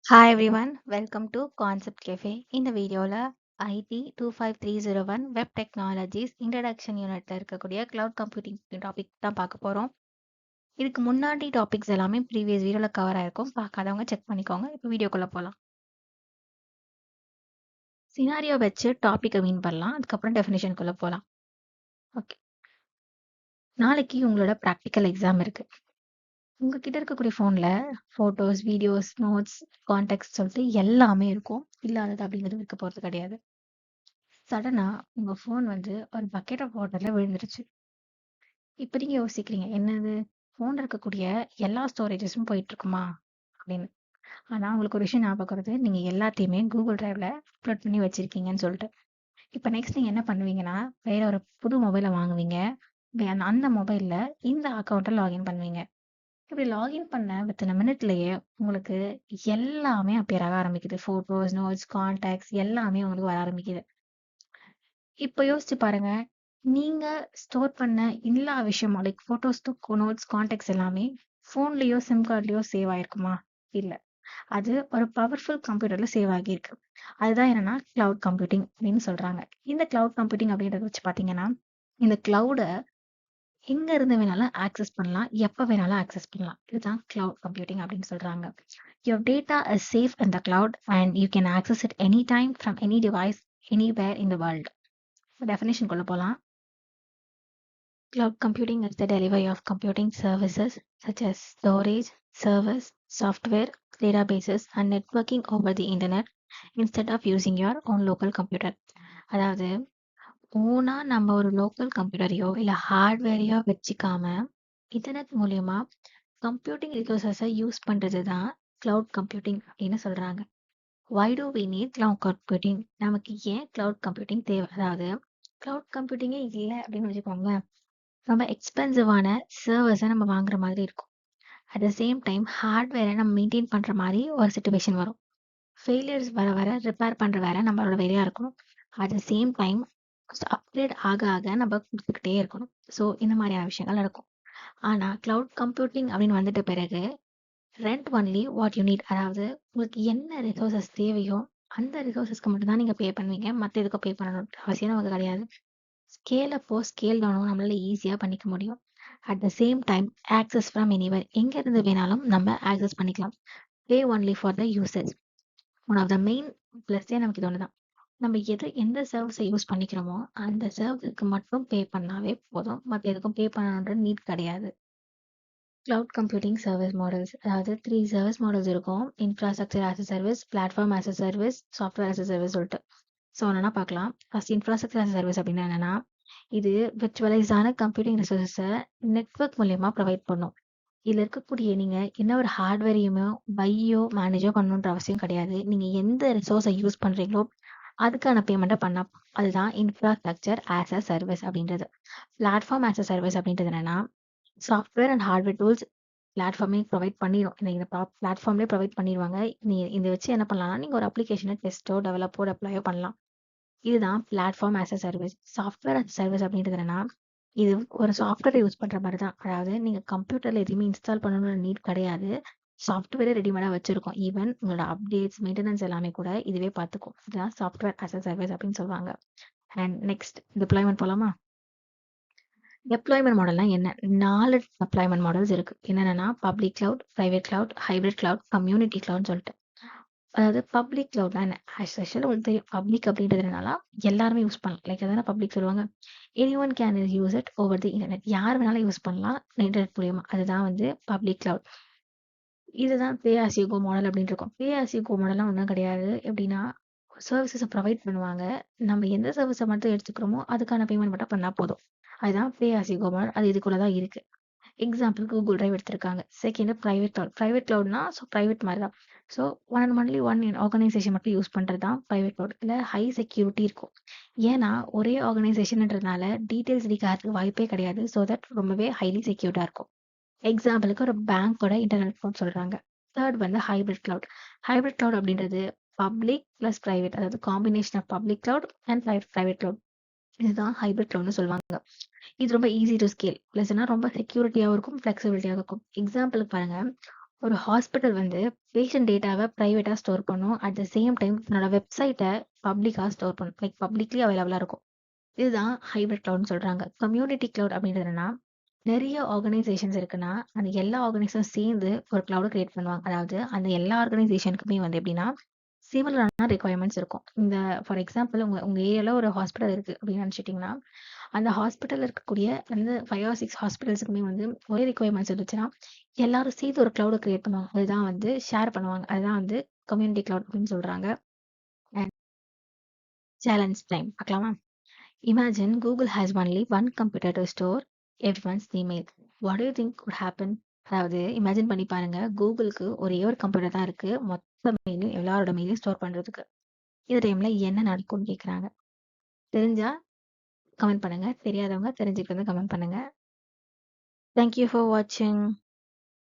Hi everyone, welcome to Concept Cafe. இந்த வீடியோல IT 25301 Web Technologies Introduction Unitல இருக்கக்கூடிய Cloud Computing topic தான் பார்க்க போறோம். இதுக்கு முன்னாடி டாபிக்ஸ் எல்லாமே ப்ரீவியஸ் வீடியோல கவர் ஆயிருக்கும். பார்க்காதவங்க செக் பண்ணிக்கோங்க. இப்போ வீடியோக்குள்ள போலாம். சினாரியோ வச்சு டாபிக்கை மீன் பண்ணலாம். அதுக்கப்புறம் டெஃபினேஷனுக்குள்ள போலாம். ஓகே. நாளைக்கு உங்களோட ப்ராக்டிக்கல் எக்ஸாம் இருக்கு. உங்ககிட்ட இருக்கக்கூடிய ஃபோன்ல ஃபோட்டோஸ், வீடியோஸ், நோட்ஸ், கான்டாக்ட்ஸ் சொல்லிட்டு எல்லாமே இருக்கும். இல்லாதது அப்படிங்கிறது இருக்க போறது கிடையாது. சடனா உங்க ஃபோன் வந்து ஒரு பக்கெட் ஆஃப் வாட்டர்ல விழுந்துருச்சு. இப்ப நீங்க யோசிக்கிறீங்க, என்னது ஃபோன்ல இருக்கக்கூடிய எல்லா ஸ்டோரேஜஸும் போயிட்டு இருக்குமா அப்படின்னு. ஆனா உங்களுக்கு ஒரு விஷயம் ஞாபகம் வருது, நீங்க எல்லாத்தையுமே கூகுள் டிரைவ்ல அப்லோட் பண்ணி வச்சிருக்கீங்கன்னு சொல்லிட்டு. இப்ப நெக்ஸ்ட் நீங்க என்ன பண்ணுவீங்கன்னா, வேற ஒரு புது மொபைலை வாங்குவீங்க. அந்த மொபைல்ல இந்த அக்கௌண்ட்டை லாகின் பண்ணுவீங்க. இப்படி லாகின் பண்ண வித்தின் மினிட்லயே உங்களுக்கு எல்லாமே அப்பியர் ஆக ஆரம்பிக்குது. போட்டோஸ், நோட்ஸ், கான்டாக்ட்ஸ் எல்லாமே உங்களுக்கு வர ஆரம்பிக்குது. இப்ப யோசிச்சு பாருங்க. நீங்க ஸ்டோர் பண்ண எல்லா விஷயமும் லைக் ஃபோட்டோஸ், நோட்ஸ், கான்டாக்ட்ஸ் எல்லாமே ஃபோன்லயோ, சிம் கார்ட்லயோ சேவ் ஆயிருக்குமா? இல்ல. அது ஒரு பவர்ஃபுல் கம்ப்யூட்டர்ல சேவ் ஆகியிருக்கு. அதுதான் என்னன்னா கிளவுட் கம்ப்யூட்டிங் அப்படின்னு சொல்றாங்க. இந்த கிளவுட் கம்ப்யூட்டிங் அப்படின்றத வச்சு பாத்தீங்கன்னா, இந்த கிளவுட எங்க இருந்து வேணாலும் ஆக்சஸ் பண்ணலாம். எப்ப வேணாலும் ஆக்சஸ் பண்ணலாம். இதுதான் கிளவுட் கம்ப்யூட்டிங் அப்படின்னு சொல்றாங்க. Your data is safe in the cloud and you can access it anytime from any device anywhere in the world. Definition குள்ள போலாம். Cloud computing is the delivery of computing services such as storage, servers, software, databases, and networking over the internet instead of using your own local computer. அதாவது ஓனா நம்ம ஒரு local கம்ப்யூட்டரையோ இல்ல ஹார்ட்வேரையோ வச்சுக்காம internet மூலியமா computing ரிசோர்ஸஸை use பண்றது தான் கிளவுட் கம்ப்யூட்டிங் அப்படின்னு சொல்றாங்க. Why do we need cloud computing? நமக்கு ஏன் கிளவுட் கம்ப்யூட்டிங் தேவை? அதாவது கிளவுட் கம்ப்யூட்டிங்கே இல்லை அப்படின்னு வச்சுக்கோங்களேன், ரொம்ப எக்ஸ்பென்சிவான சர்வர்ஸை நம்ம வாங்குற மாதிரி இருக்கும். அட் த சேம் டைம் ஹார்ட்வேரை நம்ம மெயின்டைன் பண்ணுற மாதிரி ஒரு சுச்சுவேஷன் வரும். ஃபெயிலியர்ஸ் வர வர ரிப்பேர் பண்ணுற வேலை நம்மளோட வேலையாக இருக்கணும். At the same time upgrade ஆக ஆக நம்ம கொடுத்துக்கிட்டே இருக்கணும். ஸோ இந்த மாதிரியான விஷயங்கள் நடக்கும். ஆனால் கிளவுட் கம்ப்யூட்டிங் அப்படின்னு வந்துட்ட பிறகு rent only what you need, அதாவது உங்களுக்கு என்ன ரிசோர்ஸஸ் தேவையோ அந்த ரிசோர்ஸஸ்க்கு மட்டும் தான் நீங்கள் பே பண்ணுவீங்க. மற்ற எதுக்கும் பே பண்ணணும் அவசியம் நமக்கு கிடையாது. ஸ்கேல் அப்போ ஸ்கேல் டவுனும் நம்மளால ஈஸியாக பண்ணிக்க முடியும். At the same time access from anywhere, எங்கேருந்து வேணாலும் நம்ம ஆக்சஸ் பண்ணிக்கலாம். Pay only for the usage. One of the main ப்ளஸ்ஸே நமக்கு இது ஒன்று தான். நம்ம எந்த சர்வீஸை யூஸ் பண்ணிக்கிறோமோ அந்த சர்வீஸுக்கு மட்டும் பே பண்ணாவே போதும். மற்ற எதுக்கும் பே பண்ணணுன்ற நீட் கிடையாது. கிளவுட் கம்ப்யூட்டிங் சர்வீஸ் மாடல்ஸ், அதாவது 3 சர்வீஸ் மாடல்ஸ் இருக்கும். Infrastructure as a service, platform as a service, software as a service சொல்லிட்டு. ஸோ என்னன்னா பார்க்கலாம். First infrastructure as a service அப்படின்னா என்னன்னா, இது விர்ச்சுவலைஸ்டான கம்ப்யூட்டிங் ரிசோர்ஸஸை நெட்வொர்க் மூலியமா ப்ரொவைட் பண்ணும். இதில் இருக்கக்கூடிய நீங்கள் என்ன ஒரு ஹார்ட்வேரையுமோ பையோ மேனேஜோ பண்ணணுன்ற அவசியம் கிடையாது. நீங்கள் எந்த ரிசோர்ஸை யூஸ் பண்ணுறீங்களோ அதுக்கான பேமெண்ட்டை பண்ணா அதுதான் இன்ஃப்ராஸ்ட்ரக்சர் ஆஸ் அ சர்வீஸ் அப்படின்றது. பிளாட்ஃபார்ம் ஆஸ் அ சர்வீஸ் அப்படின்றது என்னன்னா, சாஃப்ட்வேர் அண்ட் ஹார்ட்வேர் டூல்ஸ் பிளாட்ஃபார்மே ப்ரொவைட் பண்ணிடும். இந்த பிளாட்ஃபார்ம்லேயே ப்ரொவைட் பண்ணிடுவாங்க. இதை வச்சு என்ன பண்ணலாம்னா, நீங்கள் ஒரு அப்ளிகேஷனை டெஸ்ட்டோ டெவலப்போ அப்ளையோ பண்ணலாம். இதுதான் platform as a service. Software as service அப்படின்றது என்னன்னா, இது ஒரு சாஃப்ட்வேரை யூஸ் பண்ணுற மாதிரி தான். அதாவது நீங்கள் கம்ப்யூட்டரில் எதுவுமே இன்ஸ்டால் பண்ணணும்னு நீட் கிடையாது. சாஃப்ட்வேரே ரெடிமேடாக வச்சிருக்கோம். ஈவன் உங்களோட அப்டேட்ஸ், மெயின்டெனன்ஸ் எல்லாமே கூட இதுவே பார்த்துக்கும். இதுதான் சாஃப்ட்வேர் ஆஸ் அ சர்வீஸ் அப்படின்னு சொல்லுவாங்க. அண்ட் நெக்ஸ்ட் டிப்ளாய்மெண்ட் போலாமா? டெப்ளாய்மெண்ட் மாடல்னா என்ன? 4 டெப்ளாய்மெண்ட் மாடல்ஸ் இருக்கு. என்னென்னா public cloud, private cloud, hybrid cloud, community கிளவுட்னு சொல்லிட்டு. அதாவது பப்ளிக் கிளவுட்னா என்ன? ஆஸ் யூஷுவல் உங்களுக்கு தெரியும். பப்ளிக் அப்படின்றதுனால எல்லாருமே யூஸ் பண்ணலாம். லைக் அதான பப்ளிக் சொல்லுவாங்க. Any one can use it over the internet. யார் வேணாலும் யூஸ் பண்ணலாம் இன்டர்நெட் மூலியமா. அதுதான் வந்து பப்ளிக் கிளவுட். இதுதான் pay as you go model அப்படின்னு இருக்கும். பே ஆஸ் யூ கோ மாடல்லாம் ஒன்றும் கிடையாது. எப்படின்னா சர்வீசஸை ப்ரொவைட் பண்ணுவாங்க. நம்ம எந்த சர்வீஸை மட்டும் எடுத்துக்கிறோமோ அதுக்கான பேமெண்ட் மட்டும் பண்ணால் போதும். அதுதான் pay as you go model. அது இதுக்குள்ள தான் இருக்கு. எக்ஸாம்பிள் கூகுள் டிரைவ் எடுத்திருக்காங்க. Second private cloud. பிரைவேட் கிளவுட்னா பிரைவேட் மாதிரி தான். ஸோ ஒன்லி ஒன் ஆர்கனைசேஷன் மட்டும் யூஸ் பண்ணுறது தான் பிரைவேட் கிளவுட். இல்லை ஹை செக்யூரிட்டி இருக்கும். ஏன்னா ஒரே ஆர்கனைசேஷன்ன்றதுனால டீட்டெயில்ஸ் லீக் ஆகிறதுக்கு வாய்ப்பே கிடையாது. ஸோ தட் ரொம்பவே ஹைலி செக்யூர்டாக இருக்கும். எக்ஸாம்பிளுக்கு ஒரு பேங்கோட இன்டர்நெட் கிளவுட் சொல்கிறாங்க. தேர்ட் வந்து ஹைபிரிட் கிளவுட். ஹைபிரிட் கிளவுட் அப்படின்றது பப்ளிக் ப்ளஸ் பிரைவேட், அதாவது combination of public cloud and private cloud. இதுதான் ஹைபிரிட் கிளவுட்னு சொல்லுவாங்க. இது ரொம்ப ஈஸி டு ஸ்கேல் ப்ளஸ்னா ரொம்ப செக்யூரிட்டியாகவும் இருக்கும், ஃப்ளெக்சிபிலிட்டியாகவும் இருக்கும். எக்ஸாம்பிளுக்கு பாருங்க, ஒரு ஹாஸ்பிட்டல் வந்து பேஷண்ட் டேட்டாவை பிரைவேட்டா ஸ்டோர் பண்ணும். அட் த சேம் டைம் தன்னோட வெப்சைட்டை பப்ளிக்கா ஸ்டோர் பண்ணும். லைக் பப்ளிக்லி அவைலபிளா இருக்கும். இதுதான் ஹைபிரிட் கிளவுட்னு சொல்றாங்க. கம்யூனிட்டி கிளவுட் அப்படின்றது என்னன்னா, நிறைய ஆர்கனைசேஷன்ஸ் இருக்குன்னா, அந்த எல்லா ஆர்கனைசேஷனும் சேர்ந்து ஒரு கிளவுட் கிரியேட் பண்ணுவாங்க. அதாவது அந்த எல்லா ஆர்கனைசேஷனுக்குமே வந்து எப்படின்னா, சிமிலரான ரிக்வயர்மெண்ட்ஸ் இருக்கும். இந்த ஃபார் எக்ஸாம்பிள் உங்க உங்க ஏரியால ஒரு ஹாஸ்பிட்டல் இருக்கு அப்படின்னு நினைச்சிட்டீங்கன்னா, அந்த ஹாஸ்பிட்டல்ல இருக்கக்கூடிய அந்த 5 ஆர் 6 ஹாஸ்பிட்டல்ஸுக்குமே வந்து ஒரே ரிக்வயர்மெண்ட்ஸ் இருந்துச்சுன்னா, எல்லாரும் சேர்த்து ஒரு கிளவுட் கிரியேட் பண்ணுவாங்க. அதுதான் வந்து ஷேர் பண்ணுவாங்க. அதுதான் வந்து கம்யூனிட்டி கிளவுட் அப்படின்னு சொல்றாங்க. அண்ட் சேலஞ்ச் டைம் பார்க்கலாமா? Imagine Google has only one computer to store everyone's email. What do you think would happen? அதாவது இமேஜின் பண்ணி பாருங்க, கூகுளுக்கு ஒரே ஒரு கம்ப்யூட்டர் தான் இருக்கு மொத்த மெயிலும் எல்லாரோட மெயிலையும் ஸ்டோர் பண்றதுக்கு. இந்த டைம்ல என்ன நடக்கும்னு கேக்குறாங்க. தெரிஞ்சா கமெண்ட் பண்ணுங்க, தெரியாதவங்க தெரிஞ்சுக்கிறது கமெண்ட் பண்ணுங்க. தேங்க்யூ ஃபார் வாட்சிங்.